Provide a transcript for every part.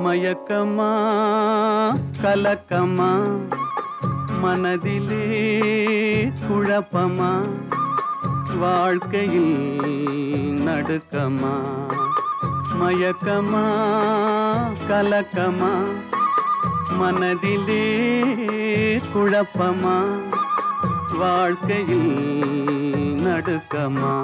மயக்கமா கலக்கமா மனதிலே குழப்பமா வாழ்க்கையில் நடுக்கமா மயக்கமா கலக்கமா மனதிலே குழப்பமா வாழ்க்கையில் நடுக்கமா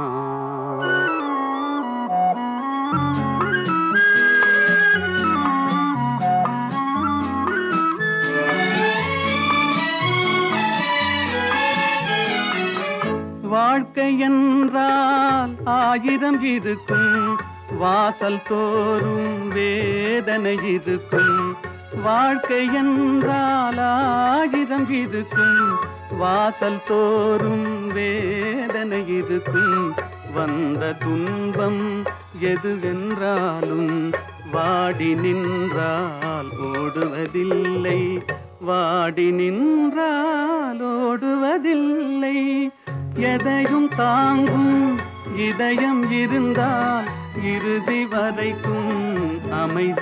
வாழ்க்கை என்றால் ஆயிரம் இருக்கும் வாசல் தோறும் வேதனை இருக்கும் வாழ்க்கை என்றால் ஆயிரம் இருக்கும் வாசல் தோறும் வேதனை இருக்கும் வந்த துன்பம் எதுவென்றாலும் வாடி நின்றால் ஓடுவதில்லை வாடி நின்றால் ஓடுவதில்லை எதையும் தாங்கும் இதயம் இருந்தால் இறுதி வரைக்கும் அமைதி